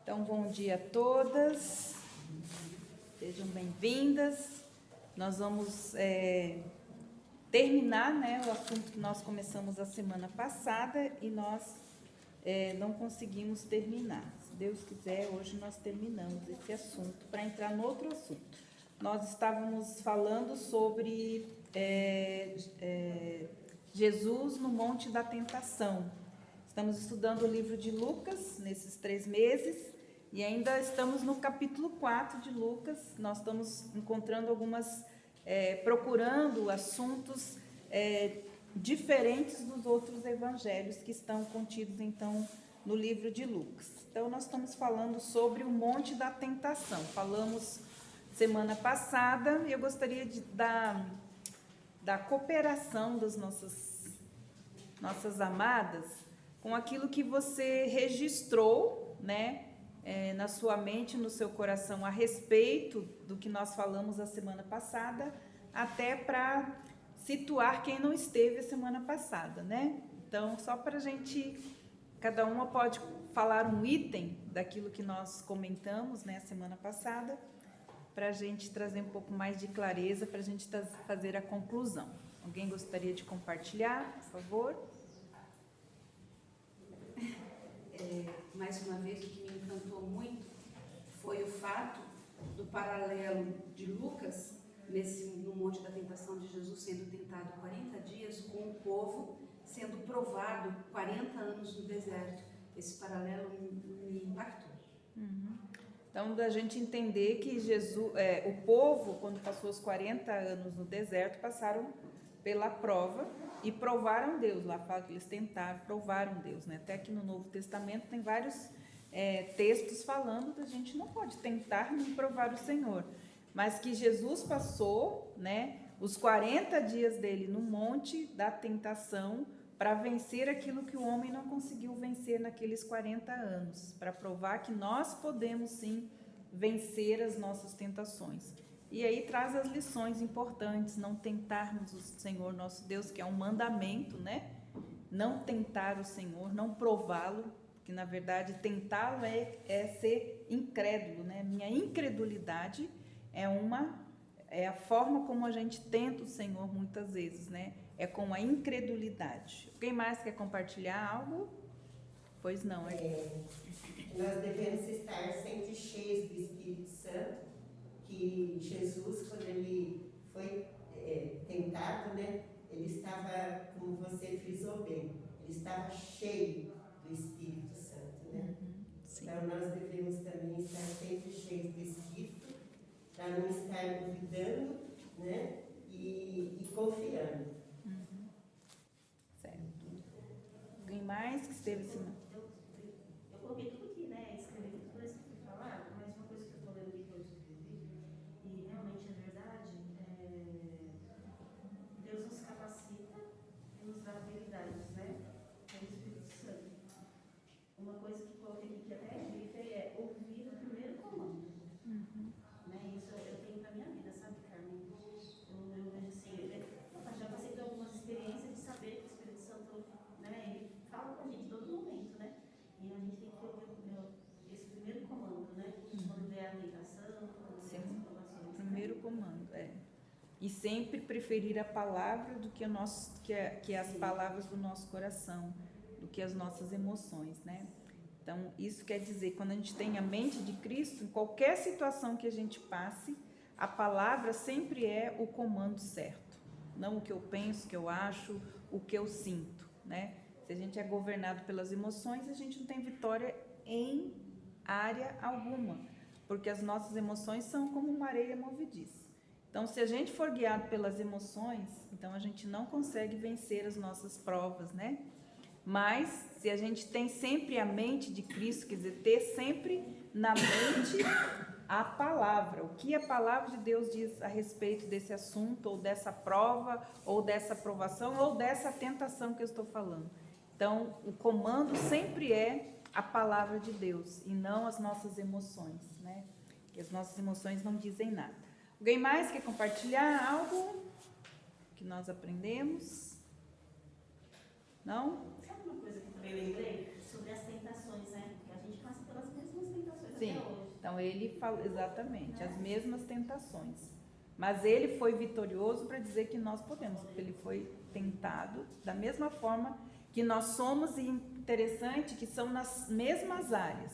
Então, bom dia a todas, sejam bem-vindas. Nós vamos terminar, o assunto que nós começamos a semana passada e nós não conseguimos terminar. Se Deus quiser, hoje nós terminamos esse assunto para entrar no outro assunto. Nós estávamos falando sobre Jesus no Monte da Tentação. Estamos estudando o livro de Lucas nesses 3 meses e ainda estamos no capítulo 4 de Lucas. Nós estamos encontrando procurando assuntos diferentes dos outros evangelhos que estão contidos, então, no livro de Lucas. Então, nós estamos falando sobre o Monte da Tentação. Falamos semana passada e eu gostaria da cooperação das nossas amadas com aquilo que você registrou, na sua mente, no seu coração, a respeito do que nós falamos a semana passada, até para situar quem não esteve a semana passada, Então, só para a gente, cada uma pode falar um item daquilo que nós comentamos, a semana passada, para a gente trazer um pouco mais de clareza, para a gente fazer a conclusão. Alguém gostaria de compartilhar, por favor? Mais uma vez, o que me encantou muito foi o fato do paralelo de Lucas, no Monte da Tentação de Jesus sendo tentado 40 dias, com o povo sendo provado 40 anos no deserto. Esse paralelo me impactou. Então, da gente entender que o povo, quando passou os 40 anos no deserto, passaram pela prova e provaram Deus. Lá fala que eles tentaram, provaram Deus, Até que no Novo Testamento tem vários textos falando que a gente não pode tentar nem provar o Senhor, mas que Jesus passou, os 40 dias dele no monte da tentação para vencer aquilo que o homem não conseguiu vencer naqueles 40 anos, para provar que nós podemos sim vencer as nossas tentações. E aí traz as lições importantes, não tentarmos o Senhor nosso Deus, que é um mandamento, Não tentar o Senhor, não prová-lo, que na verdade tentá-lo é ser incrédulo, Minha incredulidade é a forma como a gente tenta o Senhor muitas vezes, É com a incredulidade. Quem mais quer compartilhar algo? Pois não, Nós devemos estar sempre cheios do Espírito Santo, que Jesus, quando ele foi tentado, ele estava, como você frisou bem, ele estava cheio do Espírito Santo, Então nós devemos também estar sempre cheios do Espírito, para não estar duvidando, e confiando. Certo. Alguém mais que esteve assim? Eu coloquei tudo aqui, escrevi tudo isso que foi falado, mas uma coisa que eu estou lendo aqui que eu escrevi, e realmente é verdade, Deus nos capacita e nos dá habilidades, pelo Espírito Santo. Uma coisa que coloquei aqui que até grifei é ouvir o primeiro comando. Isso eu tenho para minha vida, sabe, Carmen? Eu vejo assim, eu já passei por algumas experiências de saber que o Espírito Santo, ele fala com a gente todo momento, E a gente tem que ouvir esse primeiro comando, Quando vê a tentação, quando vê as informações. Primeiro comando, E sempre preferir a palavra do que as palavras do nosso coração, do que as nossas emoções, Então, isso quer dizer, quando a gente tem a mente de Cristo, em qualquer situação que a gente passe, a palavra sempre é o comando certo. Não o que eu penso, o que eu acho, o que eu sinto, Se a gente é governado pelas emoções, a gente não tem vitória em área alguma, porque as nossas emoções são como uma areia movediça. Então, se a gente for guiado pelas emoções, então a gente não consegue vencer as nossas provas, Mas, se a gente tem sempre a mente de Cristo, quer dizer, ter sempre na mente a palavra, o que a palavra de Deus diz a respeito desse assunto, ou dessa prova, ou dessa provação, ou dessa tentação que eu estou falando. Então, o comando sempre é a palavra de Deus, e não as nossas emoções, Porque as nossas emoções não dizem nada. Alguém mais quer compartilhar algo que nós aprendemos? Não? Sabe uma coisa que também lembrei? Sobre as tentações, Porque a gente passa pelas mesmas tentações Então ele falou exatamente as mesmas tentações, mas ele foi vitorioso para dizer que nós podemos, porque ele foi tentado da mesma forma que nós somos, e interessante que são nas mesmas áreas.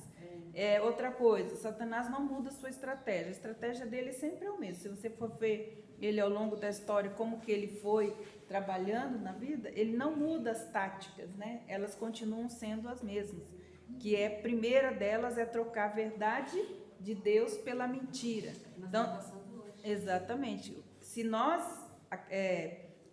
Outra coisa, Satanás não muda a sua estratégia, a estratégia dele sempre é o mesmo. Se você for ver ele ao longo da história, como que ele foi trabalhando na vida, ele não muda as táticas, né? Elas continuam sendo as mesmas, que a primeira delas é trocar a verdade de Deus pela mentira. Então, exatamente, se nós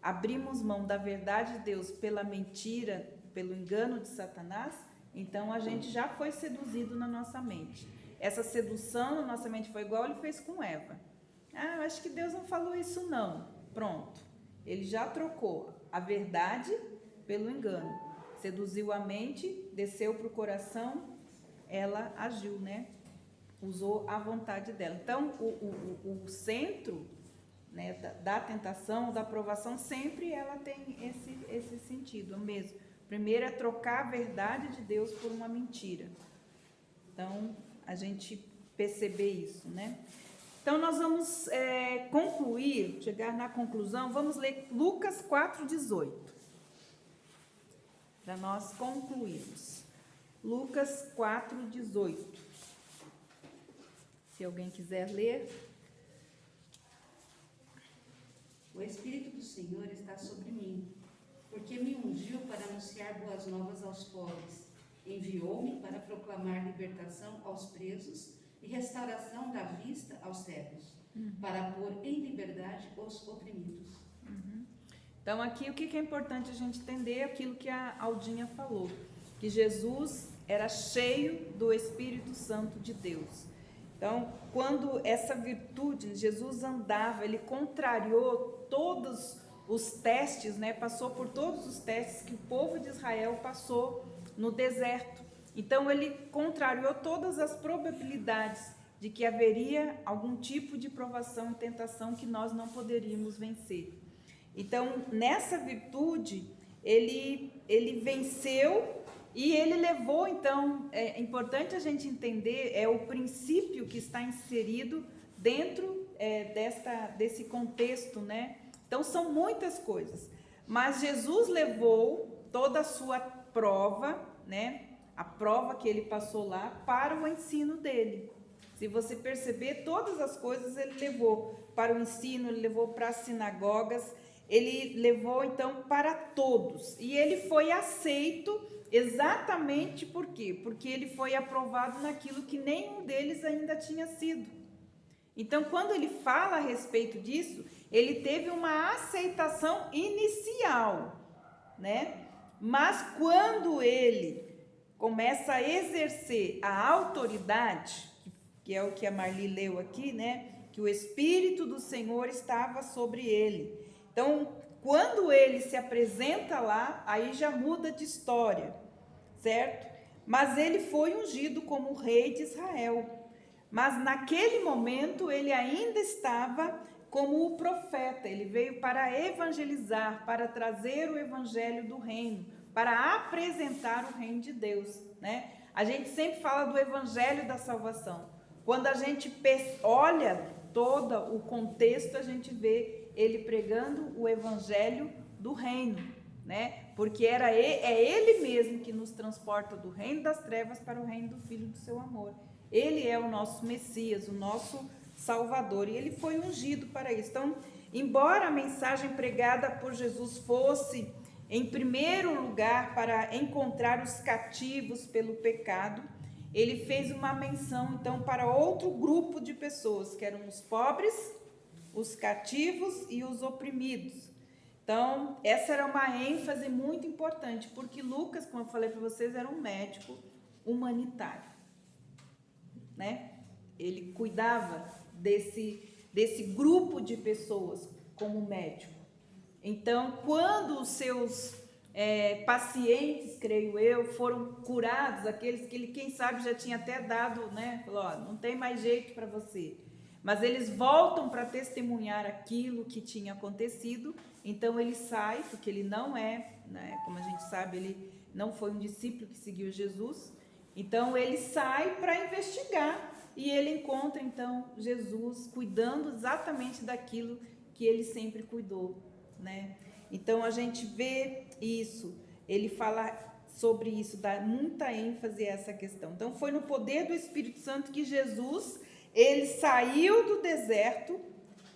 abrimos mão da verdade de Deus pela mentira, pelo engano de Satanás, então a gente já foi seduzido na nossa mente. Essa sedução na nossa mente foi igual ele fez com Eva. Eu acho que Deus não falou isso não. Pronto, ele já trocou a verdade pelo engano. Seduziu a mente, desceu para o coração, ela agiu, né? Usou a vontade dela. Então, o centro, né, da tentação, da provação, sempre ela tem esse sentido mesmo. Primeiro é trocar a verdade de Deus por uma mentira. Então, a gente perceber isso, né? Então, nós vamos concluir, chegar na conclusão, vamos ler Lucas 4,18. Para nós concluirmos. Lucas 4,18. Se alguém quiser ler. O Espírito do Senhor está sobre mim, porque me ungiu para anunciar boas novas aos pobres. Enviou-me para proclamar libertação aos presos e restauração da vista aos cegos, para pôr em liberdade os oprimidos. Então, aqui o que é importante a gente entender é aquilo que a Aldinha falou, que Jesus era cheio do Espírito Santo de Deus. Então, quando essa virtude, Jesus andava, ele contrariou todos os testes, né? Passou por todos os testes que o povo de Israel passou no deserto. Então, ele contrariou todas as probabilidades de que haveria algum tipo de provação e tentação que nós não poderíamos vencer. Então, nessa virtude, ele venceu e ele levou, então, é importante a gente entender, o princípio que está inserido dentro desse contexto, né? Então, são muitas coisas, mas Jesus levou toda a sua prova, né? A prova que ele passou lá para o ensino dele. Se você perceber, todas as coisas ele levou para o ensino, ele levou para as sinagogas, ele levou então para todos. E ele foi aceito exatamente por quê? Porque ele foi aprovado naquilo que nenhum deles ainda tinha sido. Então, quando ele fala a respeito disso, ele teve uma aceitação inicial, né? Mas quando ele começa a exercer a autoridade, que é o que a Marli leu aqui, né? Que o Espírito do Senhor estava sobre ele. Então, quando ele se apresenta lá, aí já muda de história, certo? Mas ele foi ungido como rei de Israel. Mas naquele momento ele ainda estava como o profeta. Ele veio para evangelizar, para trazer o evangelho do reino, para apresentar o reino de Deus, né? A gente sempre fala do evangelho da salvação. Quando a gente olha todo o contexto, a gente vê ele pregando o evangelho do reino, né? Porque é ele mesmo que nos transporta do reino das trevas para o reino do Filho do seu amor. Ele é o nosso Messias, o nosso Salvador, e ele foi ungido para isso. Então, embora a mensagem pregada por Jesus fosse, em primeiro lugar, para encontrar os cativos pelo pecado, ele fez uma menção, então, para outro grupo de pessoas, que eram os pobres, os cativos e os oprimidos. Então, essa era uma ênfase muito importante, porque Lucas, como eu falei para vocês, era um médico humanitário, né? Ele cuidava desse grupo de pessoas como médico. Então, quando os seus pacientes, creio eu, foram curados, aqueles que ele, quem sabe, já tinha até dado, né? Falou, ó, não tem mais jeito para você. Mas eles voltam para testemunhar aquilo que tinha acontecido. Então ele sai, porque ele não é, né, como a gente sabe, ele não foi um discípulo que seguiu Jesus. Então ele sai para investigar e ele encontra então Jesus cuidando exatamente daquilo que ele sempre cuidou, né? Então a gente vê isso, ele fala sobre isso, dá muita ênfase a essa questão. Então foi no poder do Espírito Santo que Jesus, ele saiu do deserto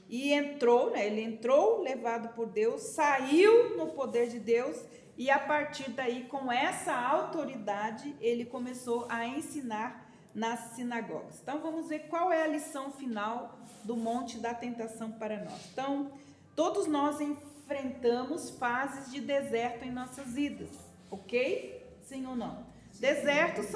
e entrou, né? Ele entrou levado por Deus, saiu no poder de Deus, e a partir daí, com essa autoridade, ele começou a ensinar nas sinagogas. Então vamos ver qual é a lição final do Monte da Tentação para nós. Então, todos nós enfrentamos fases de deserto em nossas vidas, ok? Sim ou não? Desertos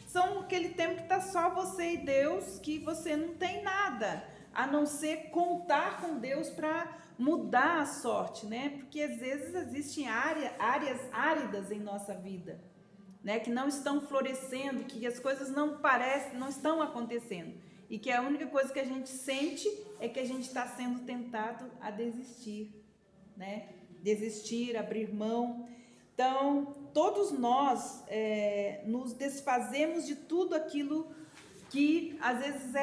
são aquele tempo que está só você e Deus, que você não tem nada, a não ser contar com Deus para mudar a sorte, né? Porque às vezes existem áreas áridas em nossa vida, né? Que não estão florescendo, que as coisas não estão acontecendo, e que a única coisa que a gente sente é que a gente está sendo tentado a desistir, né? Desistir, abrir mão. Então, todos nós nos desfazemos de tudo aquilo que às vezes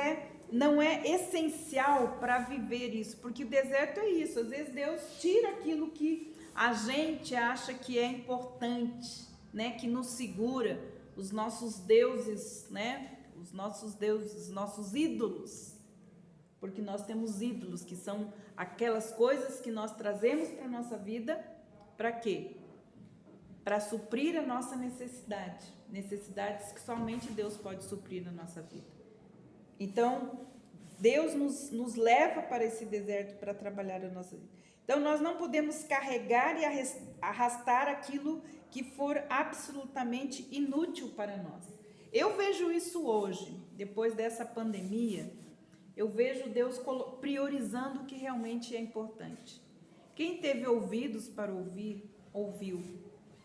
não é essencial para viver isso, porque o deserto é isso, às vezes Deus tira aquilo que a gente acha que é importante, né, que nos segura, os nossos deuses, né, os nossos ídolos, porque nós temos ídolos, que são aquelas coisas que nós trazemos para a nossa vida, para quê? Para suprir a nossa necessidades que somente Deus pode suprir na nossa vida. Então, Deus nos leva para esse deserto para trabalhar a nossa vida. Então, nós não podemos carregar e arrastar aquilo que for absolutamente inútil para nós. Eu vejo isso hoje, depois dessa pandemia, eu vejo Deus priorizando o que realmente é importante. Quem teve ouvidos para ouvir, ouviu.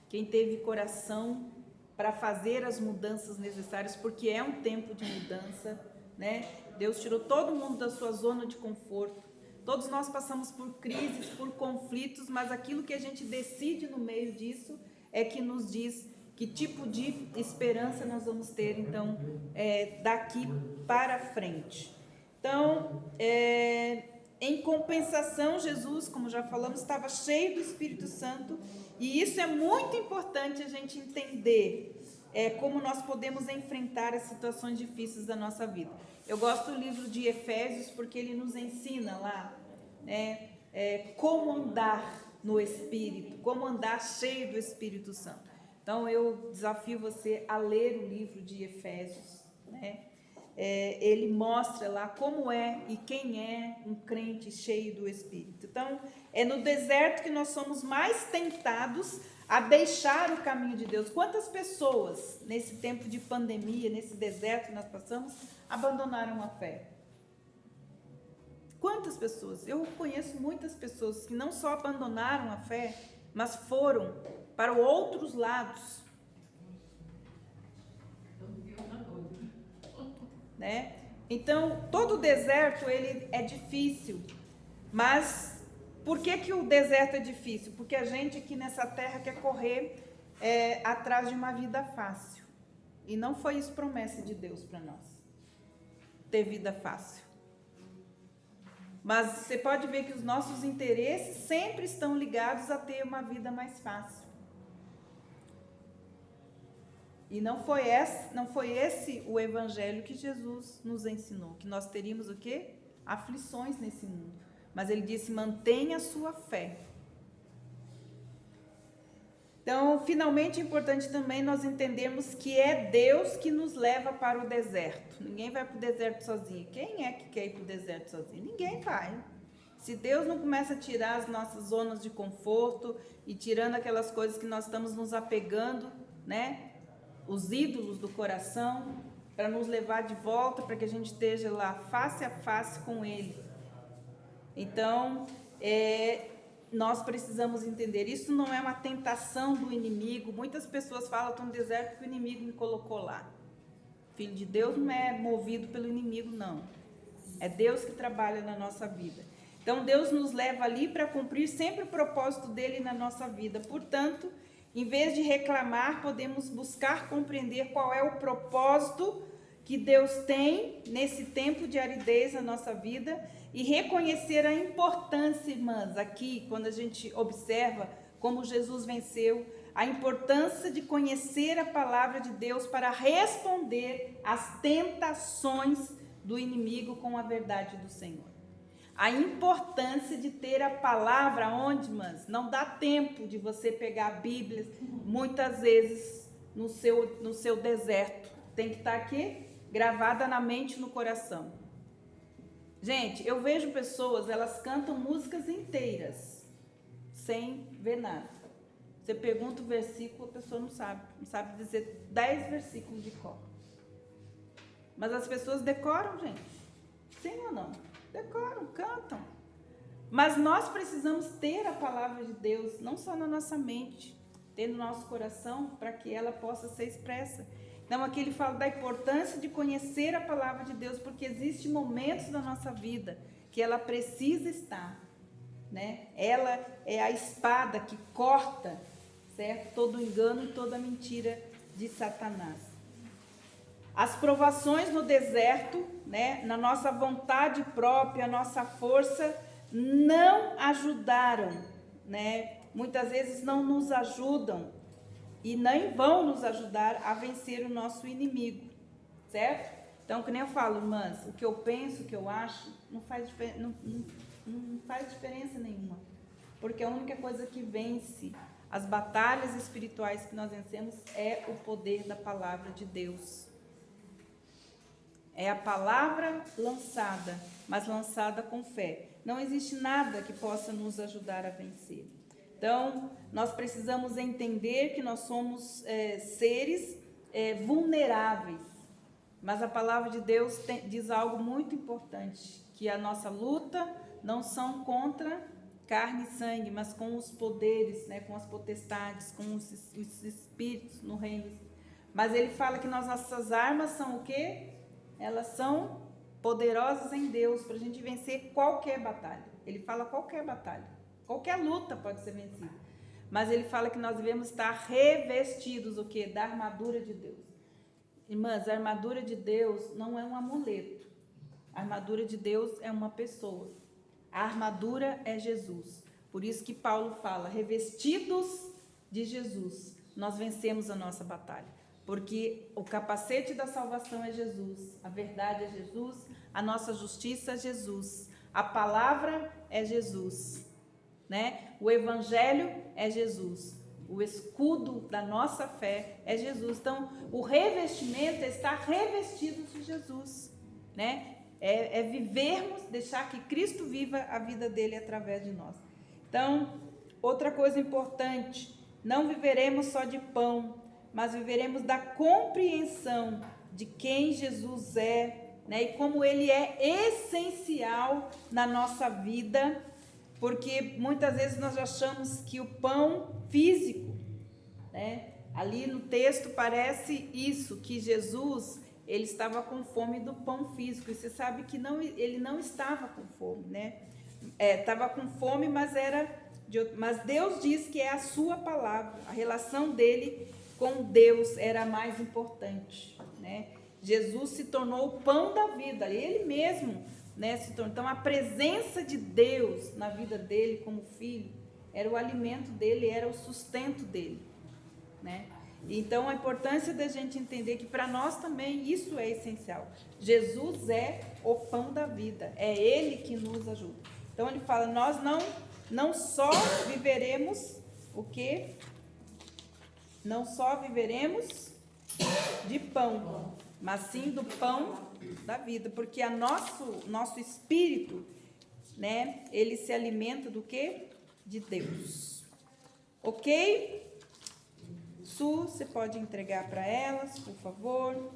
Quem teve coração para fazer as mudanças necessárias, porque é um tempo de mudança, né? Deus tirou todo mundo da sua zona de conforto. Todos nós passamos por crises, por conflitos, mas aquilo que a gente decide no meio disso é que nos diz que tipo de esperança nós vamos ter, então, daqui para frente. Então, em compensação, Jesus, como já falamos, estava cheio do Espírito Santo, e isso é muito importante a gente entender, como nós podemos enfrentar as situações difíceis da nossa vida. Eu gosto do livro de Efésios, porque ele nos ensina lá, né, como andar no Espírito, como andar cheio do Espírito Santo. Então, eu desafio você a ler o livro de Efésios, né? Ele mostra lá como é e quem é um crente cheio do Espírito. Então, é no deserto que nós somos mais tentados a deixar o caminho de Deus. Quantas pessoas, nesse tempo de pandemia, nesse deserto que nós passamos, abandonaram a fé? Quantas pessoas? Eu conheço muitas pessoas que não só abandonaram a fé, mas foram para outros lados, né? Então, todo deserto ele é difícil, mas por que o deserto é difícil? Porque a gente aqui nessa terra quer correr atrás de uma vida fácil, e não foi isso promessa de Deus para nós, ter vida fácil. Mas você pode ver que os nossos interesses sempre estão ligados a ter uma vida mais fácil. E não foi esse o evangelho que Jesus nos ensinou, que nós teríamos o quê? Aflições nesse mundo. Mas ele disse, mantenha a sua fé. Então, finalmente, é importante também nós entendermos que é Deus que nos leva para o deserto. Ninguém vai para o deserto sozinho. Quem é que quer ir para o deserto sozinho? Ninguém vai. Se Deus não começa a tirar as nossas zonas de conforto e tirando aquelas coisas que nós estamos nos apegando, né? Os ídolos do coração, para nos levar de volta, para que a gente esteja lá face a face com Ele. Então, nós precisamos entender, isso não é uma tentação do inimigo. Muitas pessoas falam, estou no deserto porque o inimigo me colocou lá. Filho de Deus não é movido pelo inimigo, não. É Deus que trabalha na nossa vida. Então, Deus nos leva ali para cumprir sempre o propósito dele na nossa vida. Portanto, em vez de reclamar, podemos buscar compreender qual é o propósito que Deus tem nesse tempo de aridez na nossa vida e reconhecer a importância, irmãs, aqui, quando a gente observa como Jesus venceu, a importância de conhecer a palavra de Deus para responder às tentações do inimigo com a verdade do Senhor. A importância de ter a palavra onde, irmãs, não dá tempo de você pegar a Bíblia, muitas vezes no seu deserto. Tem que estar aqui, gravada na mente e no coração. Gente, eu vejo pessoas, elas cantam músicas inteiras, sem ver nada. Você pergunta o versículo, a pessoa não sabe dizer 10 versículos de cor. Mas as pessoas decoram, gente. Sim ou não? Decoram, cantam. Mas nós precisamos ter a palavra de Deus, não só na nossa mente, ter no nosso coração, para que ela possa ser expressa. Então aqui ele fala da importância de conhecer a palavra de Deus, porque existem momentos da nossa vida que ela precisa estar, né? Ela é a espada que corta, certo? Todo engano e toda mentira de Satanás. As provações no deserto, né? Na nossa vontade própria, a nossa força, não ajudaram, né? Muitas vezes não nos ajudam e nem vão nos ajudar a vencer o nosso inimigo, certo? Então, que nem eu falo, irmãs, o que eu penso, o que eu acho, não faz diferença nenhuma, porque a única coisa que vence as batalhas espirituais que nós vencemos é o poder da palavra de Deus. É a palavra lançada, mas lançada com fé. Não existe nada que possa nos ajudar a vencer. Então, nós precisamos entender que nós somos seres vulneráveis. Mas a palavra de Deus diz algo muito importante, que a nossa luta não são contra carne e sangue, mas com os poderes, né, com as potestades, com os espíritos no reino. Mas ele fala que nossas armas são o quê? Elas são poderosas em Deus para a gente vencer qualquer batalha. Ele fala qualquer batalha, qualquer luta pode ser vencida. Mas ele fala que nós devemos estar revestidos o quê? Da armadura de Deus. Irmãs, a armadura de Deus não é um amuleto. A armadura de Deus é uma pessoa. A armadura é Jesus. Por isso que Paulo fala, revestidos de Jesus, nós vencemos a nossa batalha. Porque o capacete da salvação é Jesus, a verdade é Jesus, a nossa justiça é Jesus, a palavra é Jesus, né? O evangelho é Jesus, o escudo da nossa fé é Jesus. Então, o revestimento é estar revestidos de Jesus, né? É vivermos, deixar que Cristo viva a vida dele através de nós. Então, outra coisa importante, não viveremos só de pão, mas viveremos da compreensão de quem Jesus é, né? E como ele é essencial na nossa vida, porque muitas vezes nós achamos que o pão físico, né? Ali no texto parece isso, que Jesus, ele estava com fome do pão físico, e você sabe que não, ele não estava com fome, né? Estava com fome, mas mas Deus diz que é a sua palavra, a relação dele com Deus era mais importante, né? Jesus se tornou o pão da vida, ele mesmo, né, se tornou. Então a presença de Deus na vida dele como filho era o alimento dele, era o sustento dele, né? Então a importância da gente entender que para nós também isso é essencial. Jesus é o pão da vida, é ele que nos ajuda. Então ele fala, nós não só viveremos o quê? Não só viveremos de pão, mas sim do pão da vida, porque nosso espírito, né, ele se alimenta do quê? De Deus. Ok? Su, você pode entregar para elas, por favor.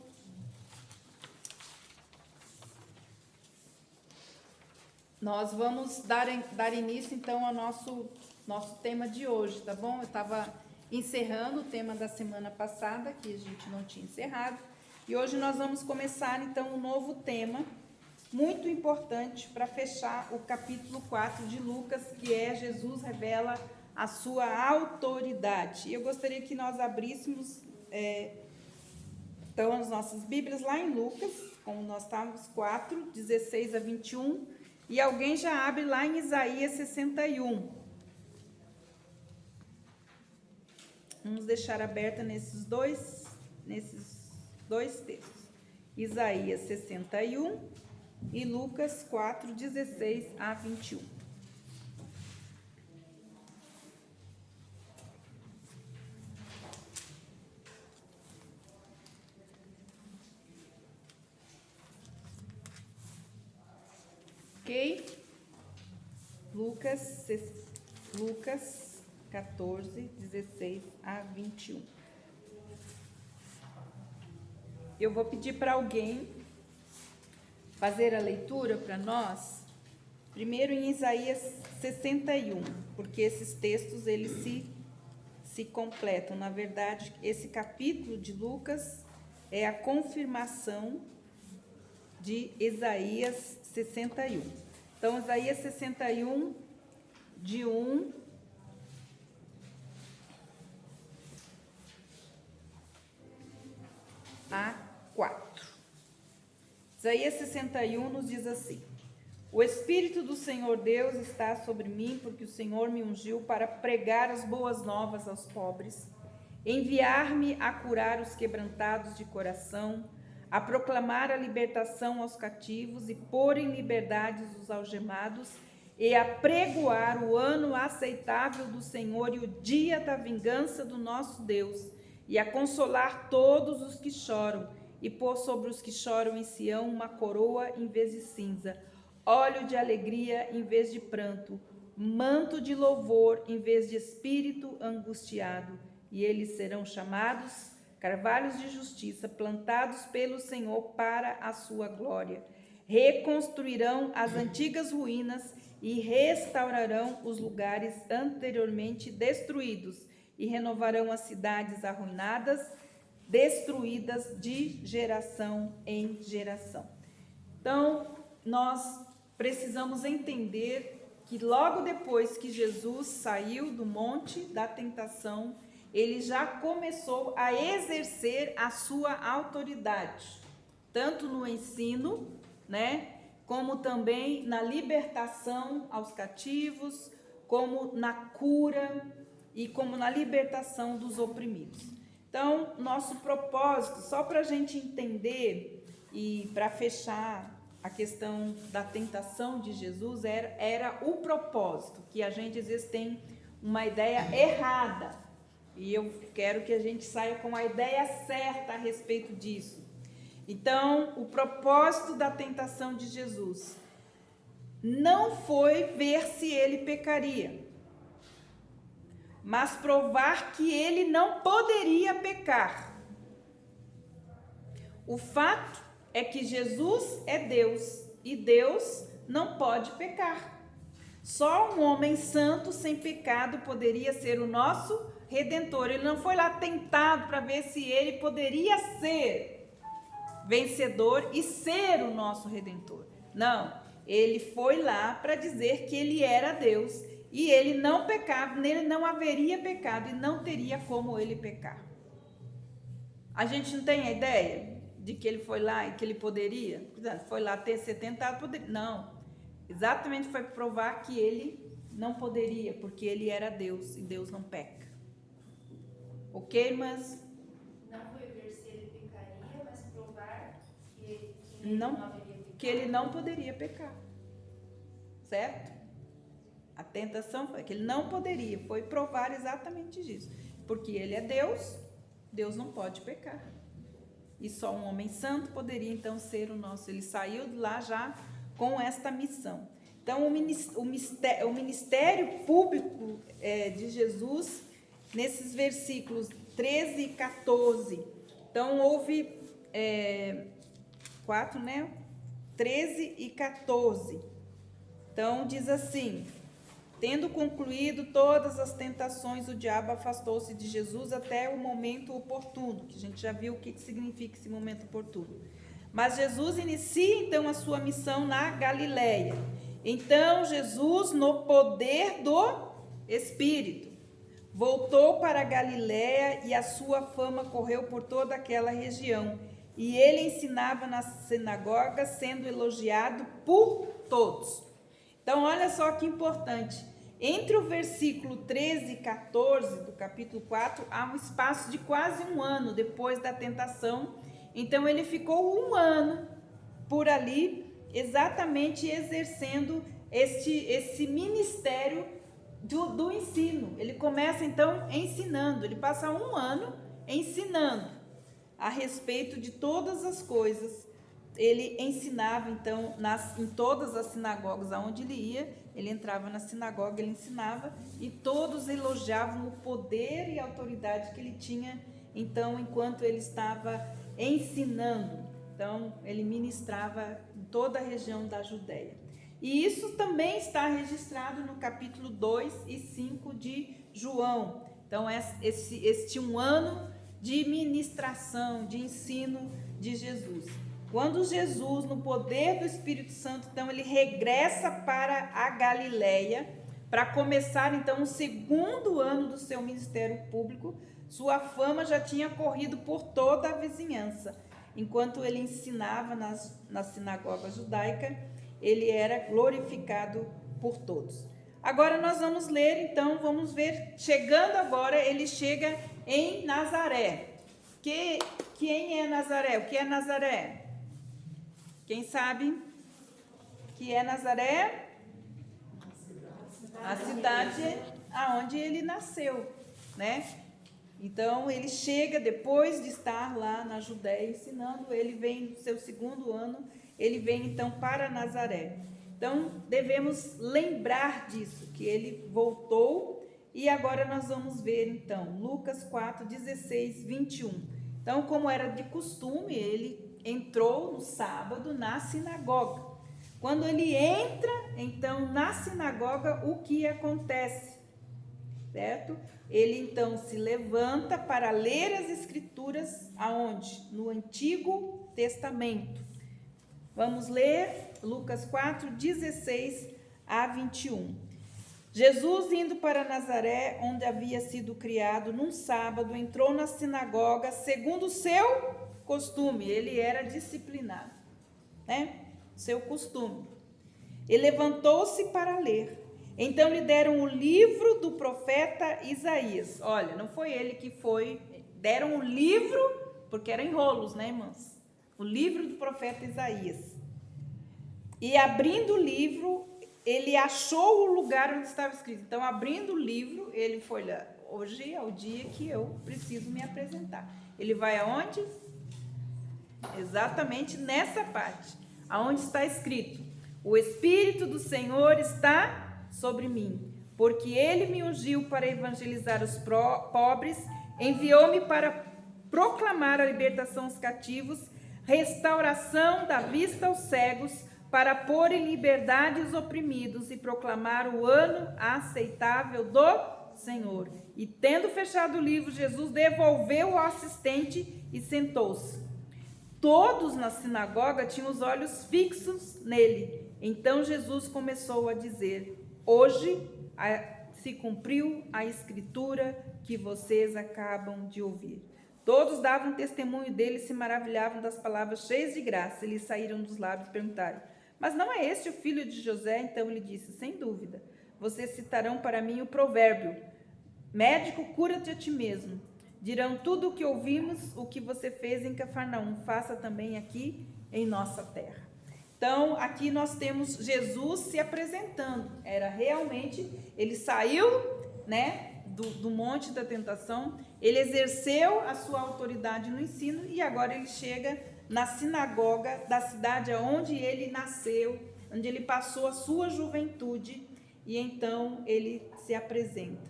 Nós vamos dar início, então, ao nosso tema de hoje, tá bom? Eu estava encerrando o tema da semana passada, que a gente não tinha encerrado, e hoje nós vamos começar, então, um novo tema, muito importante, para fechar o capítulo 4 de Lucas, que é Jesus revela a sua autoridade. E eu gostaria que nós abríssemos Então, as nossas Bíblias lá em Lucas, como nós estávamos, 4, 16 a 21, e alguém já abre lá em Isaías 61. Vamos deixar aberta nesses dois textos. Isaías 61 e Lucas 4, 16 a 21. Ok? Lucas 14, 16 a 21. Eu vou pedir para alguém fazer a leitura para nós, primeiro em Isaías 61, porque esses textos eles se completam. Na verdade, esse capítulo de Lucas é a confirmação de Isaías 61. Então, Isaías 61, de 1 a 4. Isaías 61 nos diz assim: O Espírito do Senhor Deus está sobre mim, porque o Senhor me ungiu para pregar as boas novas aos pobres, enviar-me a curar os quebrantados de coração, a proclamar a libertação aos cativos e pôr em liberdade os algemados, e a pregoar o ano aceitável do Senhor e o dia da vingança do nosso Deus, e a consolar todos os que choram, e pôr sobre os que choram em Sião uma coroa em vez de cinza, óleo de alegria em vez de pranto, manto de louvor em vez de espírito angustiado, e eles serão chamados carvalhos de justiça, plantados pelo Senhor para a sua glória. Reconstruirão as antigas ruínas e restaurarão os lugares anteriormente destruídos, e renovarão as cidades arruinadas, destruídas de geração em geração. Então, nós precisamos entender que logo depois que Jesus saiu do monte da tentação, ele já começou a exercer a sua autoridade, tanto no ensino, né, como também na libertação aos cativos, como na cura e como na libertação dos oprimidos. Então, nosso propósito, só para a gente entender e para fechar a questão da tentação de Jesus, era o propósito, que a gente às vezes tem uma ideia errada. E eu quero que a gente saia com a ideia certa a respeito disso. Então, o propósito da tentação de Jesus não foi ver se ele pecaria, mas provar que ele não poderia pecar. O fato é que Jesus é Deus e Deus não pode pecar. Só um homem santo sem pecado poderia ser o nosso Redentor. Ele não foi lá tentado para ver se ele poderia ser vencedor e ser o nosso Redentor. Não, ele foi lá para dizer que ele era Deus e ele não pecava, nele não haveria pecado e não teria como ele pecar. A gente não tem a ideia de que ele foi lá e que ele poderia, foi lá ser tentado, poderia. Não, exatamente foi provar que ele não poderia, porque ele era Deus e Deus não peca. Ok, irmãs? Não foi ver se ele pecaria, mas provar que ele Não, não haveria pecado. que ele não poderia pecar. Certo? A tentação foi que ele não poderia, foi provar exatamente isso. Porque ele é Deus, Deus não pode pecar. E só um homem santo poderia então ser o nosso. Ele saiu de lá já com esta missão. Então, o ministério público de Jesus, nesses versículos 13 e 14. Então, houve 4, né? 13 e 14. Então, diz assim: tendo concluído todas as tentações, o diabo afastou-se de Jesus até o momento oportuno, que a gente já viu o que significa esse momento oportuno. Mas Jesus inicia então a sua missão na Galileia. Então, Jesus, no poder do Espírito, voltou para a Galiléia e a sua fama correu por toda aquela região. E ele ensinava nas sinagogas, sendo elogiado por todos. Então, olha só que importante. Entre o versículo 13 e 14 do capítulo 4, há um espaço de quase um ano depois da tentação. Então, ele ficou um ano por ali, exatamente exercendo esse ministério do ensino. Ele começa, então, ensinando. Ele passa um ano ensinando a respeito de todas as coisas. Ele ensinava, então, em todas as sinagogas aonde ele ia, ele entrava na sinagoga, ele ensinava, e todos elogiavam o poder e a autoridade que ele tinha, então, enquanto ele estava ensinando. Então, ele ministrava em toda a região da Judéia. E isso também está registrado no capítulo 2 e 5 de João. Então, este um ano de ministração, de ensino de Jesus. Quando Jesus, no poder do Espírito Santo, então ele regressa para a Galiléia, para começar então o segundo ano do seu ministério público, sua fama já tinha corrido por toda a vizinhança. Enquanto ele ensinava na sinagoga judaica, ele era glorificado por todos. Agora nós vamos ler, então, vamos ver, chegando agora, ele chega em Nazaré. Quem é Nazaré? O que é Nazaré? Quem sabe que é Nazaré? A cidade aonde ele nasceu, né? Então, ele chega depois de estar lá na Judéia ensinando, ele vem no seu segundo ano, ele vem então para Nazaré. Então, devemos lembrar disso, que ele voltou, e agora nós vamos ver então, Lucas 4, 16, 21. Então, como era de costume, ele entrou no sábado na sinagoga. Quando ele entra, então, na sinagoga, o que acontece? Certo? Ele, então, se levanta para ler as escrituras, aonde? No Antigo Testamento. Vamos ler Lucas 4, 16 a 21. Jesus, indo para Nazaré, onde havia sido criado, num sábado, entrou na sinagoga, segundo o seu costume. Ele era disciplinado, né? Seu costume. Ele levantou-se para ler. Então lhe deram o livro do profeta Isaías. Olha, não foi ele que foi, deram o livro, porque eram enrolos, né, irmãos? O livro do profeta Isaías. E abrindo o livro, ele achou o lugar onde estava escrito. Então, abrindo o livro, ele foi lá. Hoje é o dia que eu preciso me apresentar. Ele vai aonde? Exatamente nessa parte, aonde está escrito: o Espírito do Senhor está sobre mim, porque ele me ungiu para evangelizar os pobres, enviou-me para proclamar a libertação aos cativos, restauração da vista aos cegos, para pôr em liberdade os oprimidos e proclamar o ano aceitável do Senhor. E tendo fechado o livro, Jesus devolveu ao assistente e sentou-se. Todos na sinagoga tinham os olhos fixos nele. Então Jesus começou a dizer: hoje se cumpriu a escritura que vocês acabam de ouvir. Todos davam testemunho dele e se maravilhavam das palavras cheias de graça. Eles saíram dos lábios e perguntaram: mas não é este o filho de José? Então ele disse: sem dúvida. Vocês citarão para mim o provérbio: médico, cura-te a ti mesmo. Dirão: tudo o que ouvimos, o que você fez em Cafarnaum, faça também aqui em nossa terra. Então, aqui nós temos Jesus se apresentando. Era realmente, ele saiu, né, do monte da tentação, ele exerceu a sua autoridade no ensino e agora ele chega na sinagoga da cidade onde ele nasceu, onde ele passou a sua juventude, e então ele se apresenta.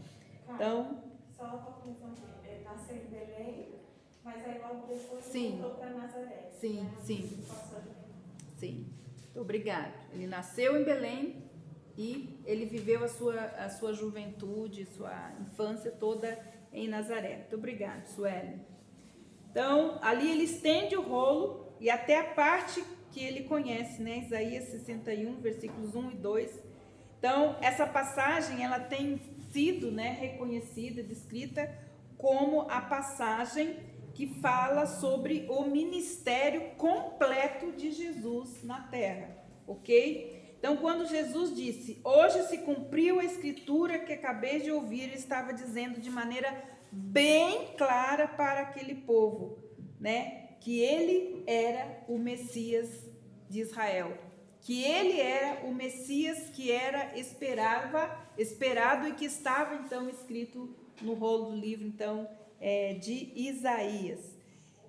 Então, só uma conclusão, nasceu em Belém, mas aí logo depois sim, voltou para Nazaré. Sim, né? sim. Sim, obrigado. Ele nasceu em Belém e ele viveu a sua juventude, sua infância toda em Nazaré. Muito obrigado, Sueli. Então, ali ele estende o rolo e até a parte que ele conhece, né? Isaías 61, versículos 1 e 2. Então, essa passagem, ela tem sido, né, reconhecida, descrita como a passagem que fala sobre o ministério completo de Jesus na terra, ok? Então, quando Jesus disse, hoje se cumpriu a escritura que acabei de ouvir, ele estava dizendo de maneira bem clara para aquele povo, né, que ele era o Messias de Israel, que ele era o Messias que era esperado e que estava então escrito no rolo do livro então de Isaías.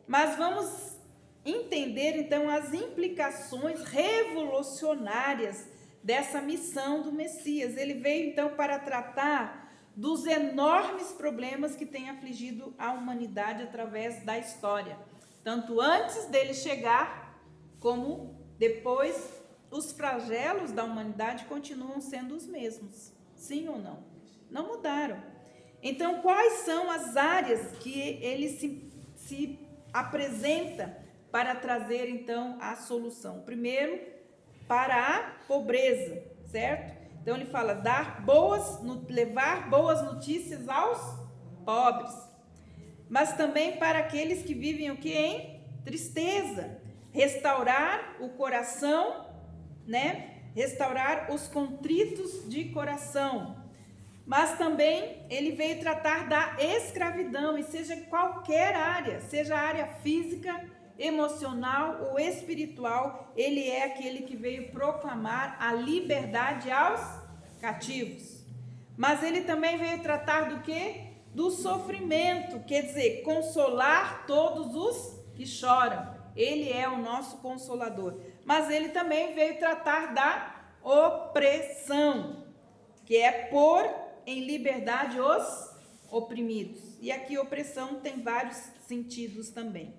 Mas vamos entender então as implicações revolucionárias dessa missão do Messias. Ele veio então para tratar dos enormes problemas que têm afligido a humanidade através da história, tanto antes dele chegar como depois. Os flagelos da humanidade continuam sendo os mesmos, sim ou não? Não mudaram. Então, quais são as áreas que ele se apresenta para trazer, então, a solução? Primeiro, para a pobreza, certo? Então, ele fala, levar boas notícias aos pobres, mas também para aqueles que vivem o quê? Em tristeza, restaurar o coração, né? Restaurar os contritos de coração. Mas também ele veio tratar da escravidão, e seja qualquer área, seja a área física, emocional ou espiritual, ele é aquele que veio proclamar a liberdade aos cativos. Mas ele também veio tratar do quê? Do sofrimento, quer dizer, consolar todos os que choram. Ele é o nosso consolador. Mas ele também veio tratar da opressão, que é pôr em liberdade os oprimidos. E aqui opressão tem vários sentidos também.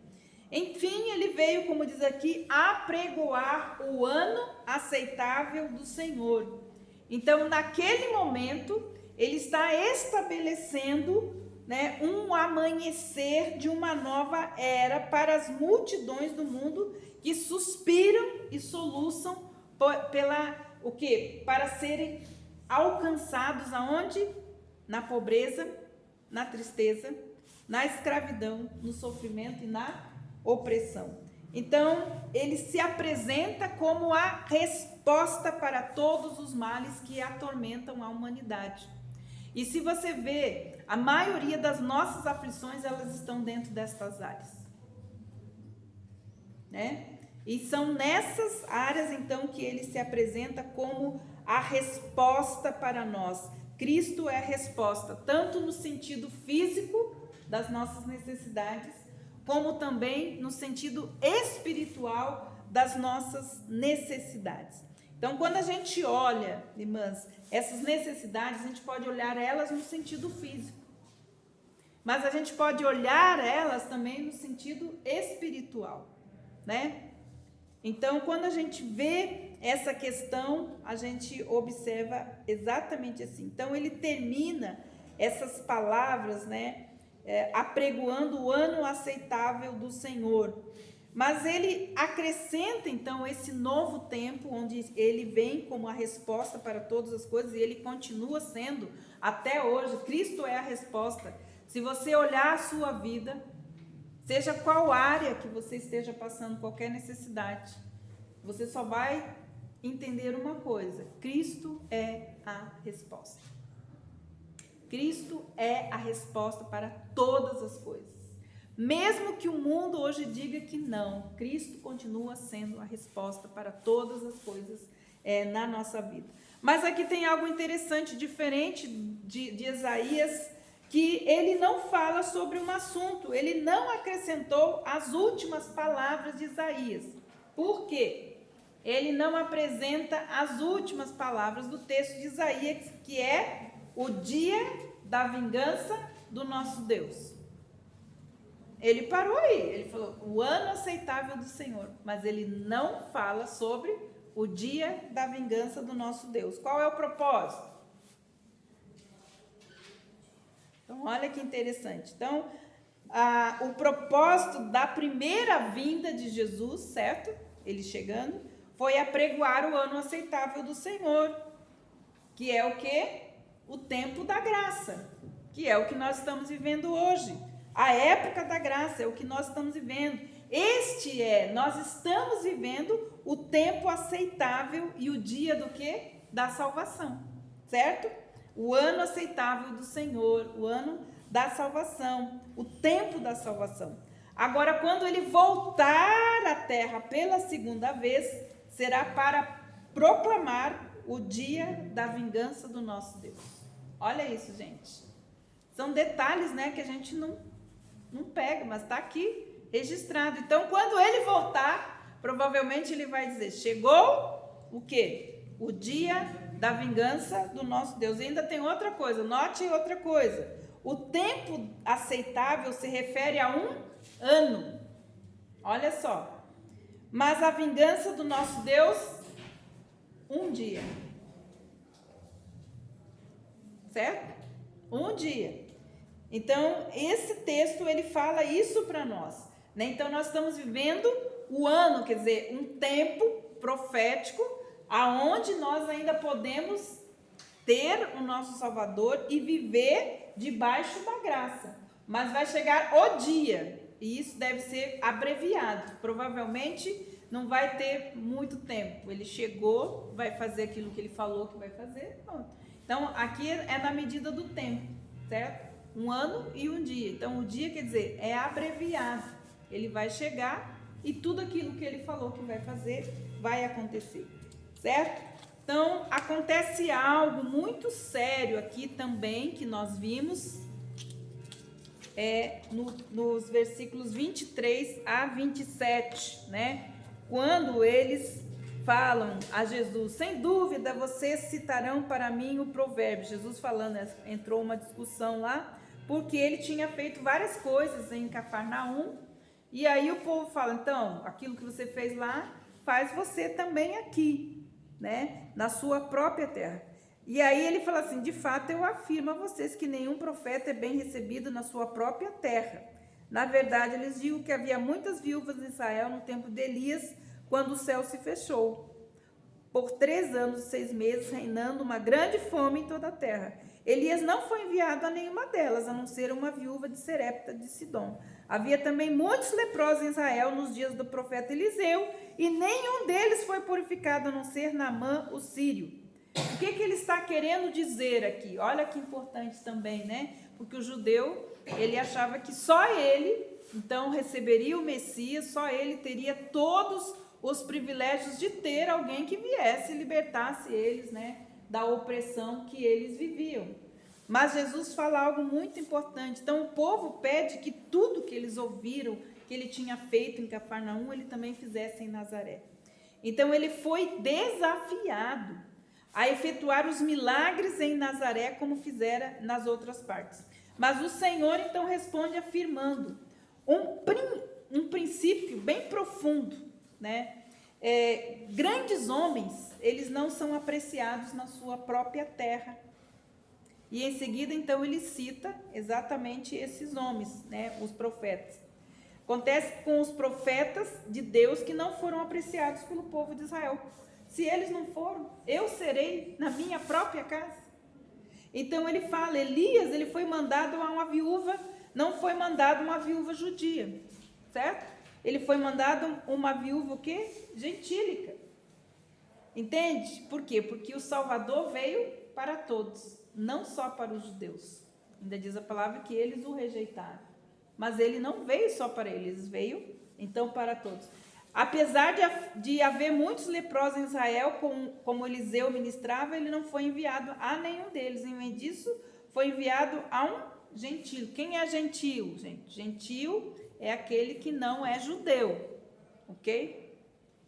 Enfim, ele veio, como diz aqui, apregoar o ano aceitável do Senhor. Então, naquele momento, ele está estabelecendo, né, um amanhecer de uma nova era para as multidões do mundo que suspiram e soluçam o quê? Para serem alcançados aonde? Na pobreza, na tristeza, na escravidão, no sofrimento e na opressão. Então, ele se apresenta como a resposta para todos os males que atormentam a humanidade. E se você vê, a maioria das nossas aflições, elas estão dentro destas áreas, né? E são nessas áreas, então, que ele se apresenta como a resposta para nós. Cristo é a resposta, tanto no sentido físico das nossas necessidades, como também no sentido espiritual das nossas necessidades. Então, quando a gente olha, irmãs, essas necessidades, a gente pode olhar elas no sentido físico, mas a gente pode olhar elas também no sentido espiritual, né? Então, quando a gente vê essa questão, a gente observa exatamente assim. Então, ele termina essas palavras, né, apregoando o ano aceitável do Senhor. Mas ele acrescenta, então, esse novo tempo, onde ele vem como a resposta para todas as coisas, e ele continua sendo até hoje. Cristo é a resposta. Se você olhar a sua vida, seja qual área que você esteja passando qualquer necessidade, você só vai entender uma coisa: Cristo é a resposta. Cristo é a resposta para todas as coisas. Mesmo que o mundo hoje diga que não, Cristo continua sendo a resposta para todas as coisas na nossa vida. Mas aqui tem algo interessante, diferente de Isaías, que ele não fala sobre um assunto, ele não acrescentou as últimas palavras de Isaías. Por quê? Ele não apresenta as últimas palavras do texto de Isaías, que é o dia da vingança do nosso Deus. Ele parou aí, ele falou o ano aceitável do Senhor, mas ele não fala sobre o dia da vingança do nosso Deus. Qual é o propósito? Então, olha que interessante. Então, o propósito da primeira vinda de Jesus, certo? Ele chegando, foi apregoar o ano aceitável do Senhor, que é o quê? o tempo da graça, que é o que nós estamos vivendo hoje. A época da graça é o que nós estamos vivendo. Nós estamos vivendo o tempo aceitável e o dia do quê? Da salvação, certo? O ano aceitável do Senhor, o ano da salvação, o tempo da salvação. Agora, quando ele voltar à terra pela segunda vez, será para proclamar o dia da vingança do nosso Deus. Olha isso, gente. São detalhes, né, que a gente não pega, mas está aqui registrado. Então, quando ele voltar, provavelmente ele vai dizer: chegou o quê? O dia da vingança do nosso Deus. E ainda tem outra coisa, note outra coisa. O tempo aceitável se refere a um ano. Olha só. Mas a vingança do nosso Deus, um dia. Certo? Um dia. Então, esse texto, ele fala isso para nós, né? Então, nós estamos vivendo o ano, quer dizer, um tempo profético, aonde nós ainda podemos ter o nosso Salvador e viver debaixo da graça. Mas vai chegar o dia, e isso deve ser abreviado. Provavelmente não vai ter muito tempo. Ele chegou, vai fazer aquilo que ele falou que vai fazer, pronto. Então, aqui é na medida do tempo, certo? Um ano e um dia. Então, o dia, quer dizer, é abreviado. Ele vai chegar e tudo aquilo que ele falou que vai fazer, vai acontecer, certo? Então, acontece algo muito sério aqui também, que nós vimos, nos versículos 23 a 27, né? Quando eles falam a Jesus: sem dúvida vocês citarão para mim o provérbio. Jesus falando, entrou uma discussão lá, porque ele tinha feito várias coisas em Cafarnaum, e aí o povo fala: então, aquilo que você fez lá, faz você também aqui, né? Na sua própria terra. E aí ele fala assim: de fato eu afirmo a vocês que nenhum profeta é bem recebido na sua própria terra. Na verdade, eu lhes digo que havia muitas viúvas em Israel no tempo de Elias, quando o céu se fechou, por 3 anos e 6 meses, reinando uma grande fome em toda a terra. Elias não foi enviado a nenhuma delas, a não ser uma viúva de Serepta de Sidom. Havia também muitos leprosos em Israel nos dias do profeta Eliseu, e nenhum deles foi purificado, a não ser Naamã, o sírio. O que ele está querendo dizer aqui? Olha que importante também, né? Porque o judeu, ele achava que só ele, então, receberia o Messias, só ele teria todos os privilégios de ter alguém que viesse e libertasse eles, né, da opressão que eles viviam. Mas Jesus fala algo muito importante. Então, o povo pede que tudo que eles ouviram que ele tinha feito em Cafarnaum, ele também fizesse em Nazaré. Então, ele foi desafiado a efetuar os milagres em Nazaré, como fizera nas outras partes. Mas o Senhor, então, responde afirmando um princípio bem profundo, né? Grandes homens, eles não são apreciados na sua própria terra. E em seguida, então, ele cita exatamente esses homens, né? Os profetas. Acontece com os profetas de Deus que não foram apreciados pelo povo de Israel. Se eles não foram, eu serei na minha própria casa. Então ele fala, Elias, ele foi mandado a uma viúva, não foi mandado uma viúva judia, certo? Ele foi mandado uma viúva o quê? Gentílica. Entende? Por quê? Porque o Salvador veio para todos, não só para os judeus. Ainda diz a palavra que eles o rejeitaram. Mas ele não veio só para eles, veio então para todos. Apesar de haver muitos leprosos em Israel, como Eliseu ministrava, ele não foi enviado a nenhum deles. Em vez disso, foi enviado a um gentio. Quem é gentio, gente? Gentio é aquele que não é judeu, ok?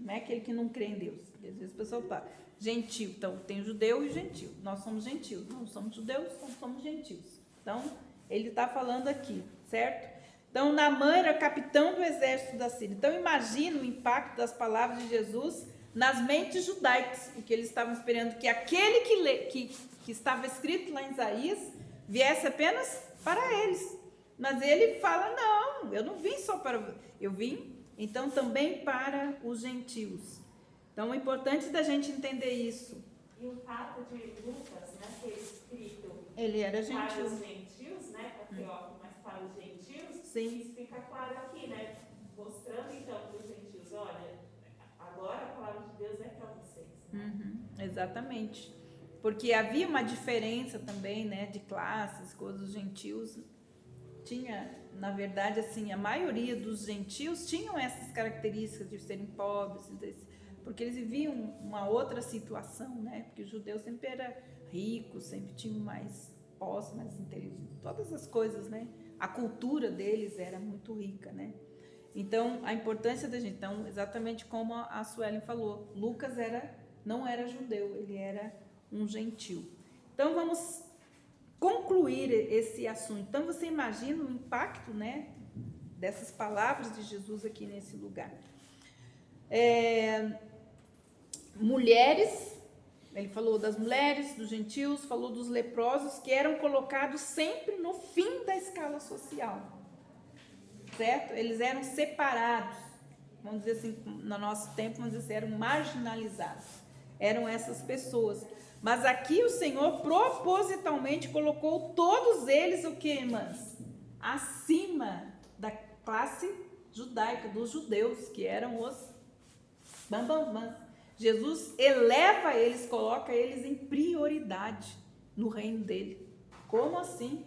Não é aquele que não crê em Deus. Às vezes a pessoa fala, gentio. Então, tem judeu e gentio. Nós somos gentios. Não somos judeus, não somos gentios. Então, ele está falando aqui, certo? Então, Naamã era capitão do exército da Síria. Então, imagina o impacto das palavras de Jesus nas mentes judaicas, porque eles estavam esperando que aquele que estava escrito lá em Isaías viesse apenas para eles. Mas ele fala, não, eu não vim só para... Eu vim, então, também para os gentios. Então, é importante da gente entender isso. E o fato de Lucas, né, ter escrito Ele era para gentil. os gentios, né? Para Teófilo, mas para os gentios, Sim. isso fica claro aqui, né? Mostrando então para os gentios, olha, agora a palavra de Deus é para vocês. Né? Exatamente. Porque havia uma diferença também, né, de classes, coisas. Os gentios tinha, na verdade, assim, a maioria dos gentios tinham essas características de serem pobres, porque eles viviam uma outra situação, né? Porque os judeus sempre eram ricos, sempre tinham mais posse, mais inteligência, todas as coisas, né? A cultura deles era muito rica, né? Então, a importância da gente, então, exatamente como a Suelen falou, Lucas não era judeu, ele era um gentil. Então, vamos concluir esse assunto. Então, você imagina o impacto, né, dessas palavras de Jesus aqui nesse lugar. Mulheres, ele falou das mulheres, dos gentios, falou dos leprosos, que eram colocados sempre no fim da escala social. Certo? Eles eram separados, vamos dizer assim, no nosso tempo, vamos dizer assim, eram marginalizados. Eram essas pessoas. Mas aqui o Senhor propositalmente colocou todos eles, o que, irmãs? Acima da classe judaica, dos judeus, que eram os bambambãs. Jesus eleva eles, coloca eles em prioridade no reino dele. Como assim?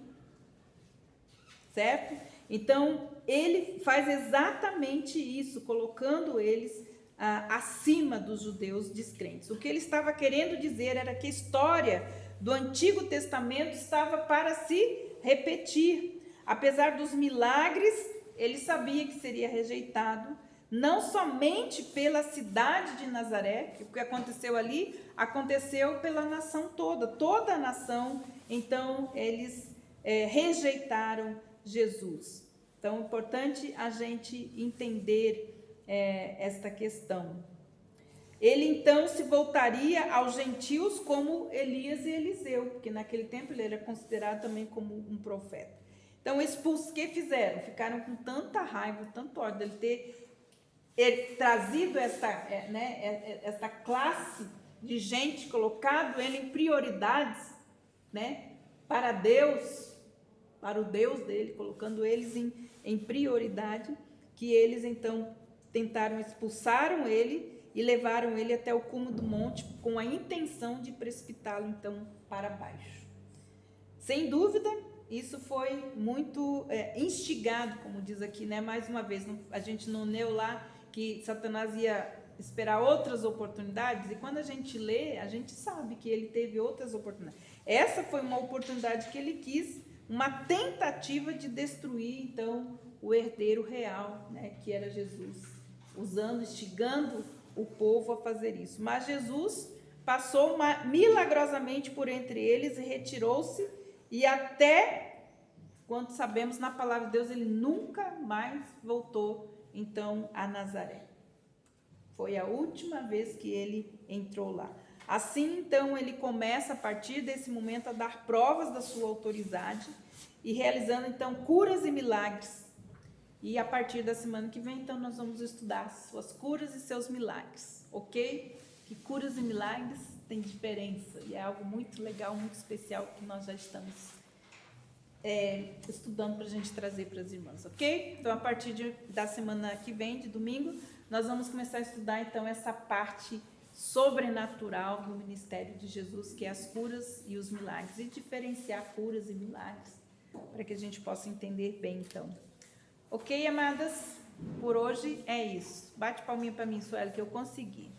Certo? Então, ele faz exatamente isso, colocando eles acima dos judeus descrentes. O que ele estava querendo dizer era que a história do Antigo Testamento estava para se repetir. Apesar dos milagres, ele sabia que seria rejeitado, não somente pela cidade de Nazaré, que o que aconteceu ali aconteceu pela nação toda. Toda a nação, então, eles rejeitaram Jesus. Então, é importante a gente entender esta questão. Ele, então, se voltaria aos gentios como Elias e Eliseu, porque naquele tempo ele era considerado também como um profeta. Então, expulsos, o que fizeram? Ficaram com tanta raiva, tanto ódio dele ter trazido esta classe de gente, colocado ele em prioridades, né, para Deus, para o Deus dele, colocando eles em prioridade, que eles então expulsaram ele e levaram ele até o cume do monte com a intenção de precipitá-lo então para baixo. Sem dúvida, isso foi muito instigado, como diz aqui, né? Mais uma vez, a gente não leu lá que Satanás ia esperar outras oportunidades, e quando a gente lê, a gente sabe que ele teve outras oportunidades. Essa foi uma oportunidade que ele quis, uma tentativa de destruir, então, o herdeiro real, né, que era Jesus, instigando o povo a fazer isso. Mas Jesus passou milagrosamente por entre eles e retirou-se, e até, quando sabemos na palavra de Deus, ele nunca mais voltou, então, a Nazaré. Foi a última vez que ele entrou lá. Assim, então, ele começa, a partir desse momento, a dar provas da sua autoridade e realizando, então, curas e milagres. E a partir da semana que vem, então, nós vamos estudar suas curas e seus milagres, ok? Que curas e milagres têm diferença e é algo muito legal, muito especial que nós já estamos estudando para a gente trazer para as irmãs, ok? Então, a partir da semana que vem, de domingo, nós vamos começar a estudar, então, essa parte sobrenatural do ministério de Jesus, que é as curas e os milagres, e diferenciar curas e milagres, para que a gente possa entender bem, então. Ok, amadas? Por hoje é isso. Bate palminha para mim, Sueli, que eu consegui.